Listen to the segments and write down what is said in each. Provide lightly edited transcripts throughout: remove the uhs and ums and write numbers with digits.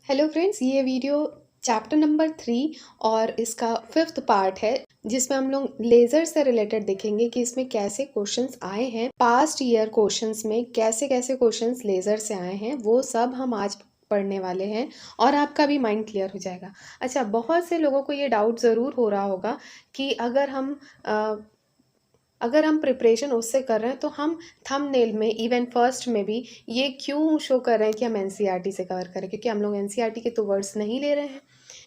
Hello friends, ये video chapter number 3 और इसका 5th पार्ट है, जिसमें हम लोग लेज़र से रिलेटेड देखेंगे कि इसमें कैसे क्वेश्चंस आए हैं। पास्ट ईयर क्वेश्चंस में कैसे कैसे क्वेश्चंस लेज़र से आए हैं, वो सब हम आज पढ़ने वाले हैं और आपका भी माइंड क्लियर हो जाएगा। अच्छा, बहुत से लोगों को ये डाउट ज़रूर हो रहा होगा कि अगर हम प्रिपरेशन उससे कर रहे हैं तो हम थंबनेल में इवन फर्स्ट में भी ये क्यों शो कर रहे हैं कि हम एनसीईआरटी से कवर करें, क्योंकि हम लोग एनसीईआरटी के तो वर्ड्स नहीं ले रहे हैं।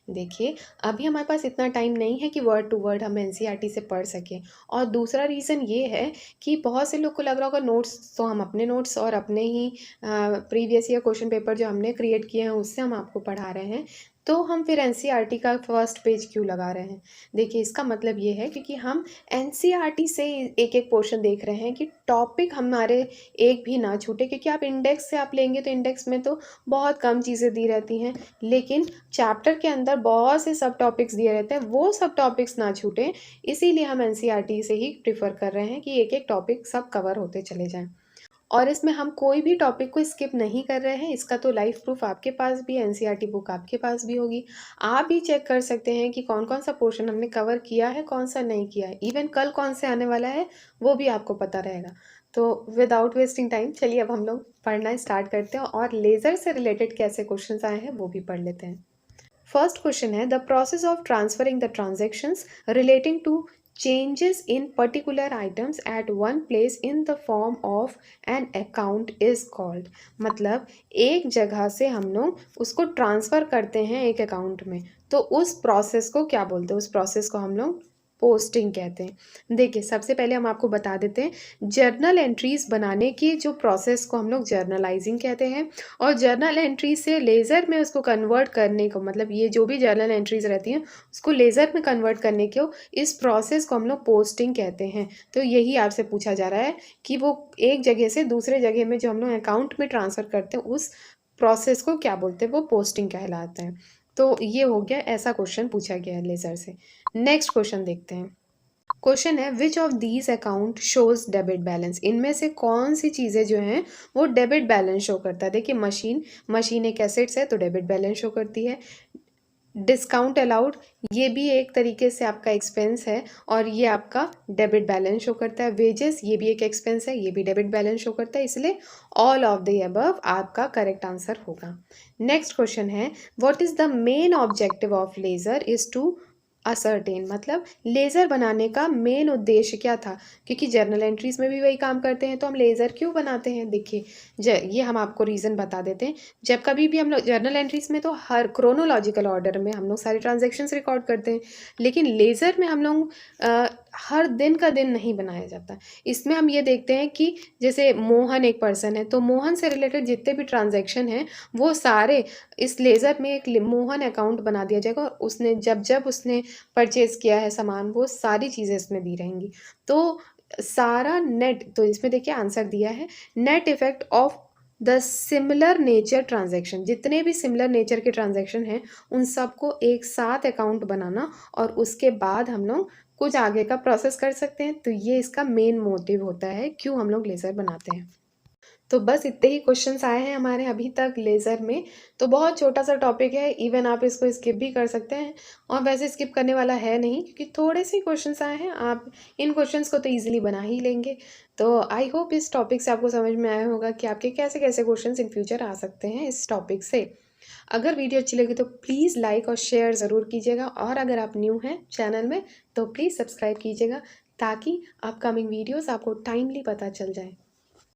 देखिए, अभी हमारे पास इतना टाइम नहीं है कि वर्ड टू वर्ड हम एनसीईआरटी से पढ़ सकें। और दूसरा रीज़न ये है कि बहुत से लोग को लग रहा होगा नोट्स तो हम अपने नोट्स और अपने ही प्रीवियस ईयर क्वेश्चन पेपर जो हमने क्रिएट किए हैं उससे हम आपको पढ़ा रहे हैं, तो हम फिर एनसीईआरटी का फर्स्ट पेज क्यों लगा रहे हैं। देखिए, इसका मतलब ये है क्योंकि हम एनसीईआरटी से एक एक पोर्शन देख रहे हैं कि टॉपिक हमारे एक भी ना छूटे, क्योंकि आप इंडेक्स से आप लेंगे तो इंडेक्स में तो बहुत कम चीज़ें दी रहती हैं, लेकिन चैप्टर के अंदर बहुत से सब टॉपिक्स दिए रहते हैं, वो सब टॉपिक्स ना छूटें। इसीलिए हम एनसीईआरटी से ही प्रिफर कर रहे हैं कि एक एक टॉपिक सब कवर होते चले जाएं। और इसमें हम कोई भी टॉपिक को स्किप नहीं कर रहे हैं। इसका तो लाइव प्रूफ आपके पास भी है, एनसीईआरटी बुक आपके पास भी होगी। आप भी चेक कर सकते हैं कि कौन कौन सा पोर्शन हमने कवर किया है, कौन सा नहीं किया है। इवन कल कौन से आने वाला है वो भी आपको पता रहेगा। तो विदाउट वेस्टिंग टाइम चलिए अब हम लोग पढ़ना स्टार्ट करते हैं और लेज़र से रिलेटेड कैसे क्वेश्चन आए हैं वो भी पढ़ लेते हैं। फर्स्ट क्वेश्चन है, the process of transferring the transactions relating to changes in particular items at one place in the form of an account is called। मतलब एक जगह से हम लोग उसको ट्रांसफ़र करते हैं एक अकाउंट में, तो उस प्रोसेस को क्या बोलते हैं? उस प्रोसेस को हम लोग पोस्टिंग कहते हैं। देखिए, सबसे पहले हम आपको बता देते हैं, जर्नल एंट्रीज बनाने की जो प्रोसेस को हम लोग जर्नलाइजिंग कहते हैं, और जर्नल एंट्री से लेज़र में उसको कन्वर्ट करने को, मतलब ये जो भी जर्नल एंट्रीज रहती हैं उसको लेज़र में कन्वर्ट करने को, इस प्रोसेस को हम लोग पोस्टिंग कहते हैं। तो यही आपसे पूछा जा रहा है कि वो एक जगह से दूसरे जगह में जो हम लोग अकाउंट में ट्रांसफ़र करते हैं उस प्रोसेस को क्या बोलते हैं? वो पोस्टिंग कहलाता है। तो ये हो गया, ऐसा क्वेश्चन पूछा गया है लेज़र से। नेक्स्ट क्वेश्चन देखते हैं। क्वेश्चन है, which of these account shows debit balance. इनमें से कौन सी चीज़ें जो हैं वो डेबिट बैलेंस शो करता है? देखिए, मशीन एक एसेट्स है तो डेबिट बैलेंस शो करती है। डिस्काउंट अलाउड, ये भी एक तरीके से आपका एक्सपेंस है और ये आपका डेबिट बैलेंस शो करता है। वेजेस, ये भी एक एक्सपेंस है, ये भी डेबिट बैलेंस शो करता है। इसलिए ऑल ऑफ द अबव आपका करेक्ट आंसर होगा। नेक्स्ट क्वेश्चन है, what is the main objective of ledger is to ascertain. मतलब लेज़र बनाने का मेन उद्देश्य क्या था? क्योंकि जर्नल एंट्रीज में भी वही काम करते हैं, तो हम लेज़र क्यों बनाते हैं? देखिए, ये हम आपको रीज़न बता देते हैं। जब कभी भी हम लोग जर्नल एंट्रीज में तो हर क्रोनोलॉजिकल ऑर्डर में हम लोग सारे ट्रांजेक्शन्स रिकॉर्ड करते हैं, लेकिन लेज़र में हम लोग हर दिन का दिन नहीं बनाया जाता। इसमें हम ये देखते हैं कि जैसे मोहन एक पर्सन है, तो मोहन से रिलेटेड जितने भी ट्रांजेक्शन हैं वो सारे इस लेज़र में एक मोहन अकाउंट बना दिया जाएगा, और उसने जब जब उसने परचेज़ किया है सामान, वो सारी चीज़ें इसमें दी रहेंगी। तो सारा नेट, तो इसमें देखिए आंसर दिया है, net effect of the similar nature transaction. जितने भी सिमिलर नेचर के ट्रांजैक्शन हैं उन सबको एक साथ अकाउंट बनाना, और उसके बाद हम लोग कुछ आगे का प्रोसेस कर सकते हैं। तो ये इसका मेन मोटिव होता है क्यों हम लोग लेज़र बनाते हैं। तो बस इतने ही क्वेश्चंस आए हैं हमारे अभी तक लेज़र में। तो बहुत छोटा सा टॉपिक है, इवन आप इसको स्किप भी कर सकते हैं, और वैसे स्किप करने वाला है नहीं क्योंकि थोड़े से क्वेश्चंस आए हैं। आप इन क्वेश्चंस को तो ईजिली बना ही लेंगे। तो आई होप इस टॉपिक से आपको समझ में आया होगा कि आपके कैसे कैसे क्वेश्चंस इन फ्यूचर आ सकते हैं इस टॉपिक से। अगर वीडियो अच्छी लगी तो प्लीज़ लाइक और शेयर ज़रूर कीजिएगा, और अगर आप न्यू हैं चैनल में तो प्लीज़ सब्सक्राइब कीजिएगा, ताकि अपकमिंग वीडियोज़ आपको टाइमली पता चल जाए।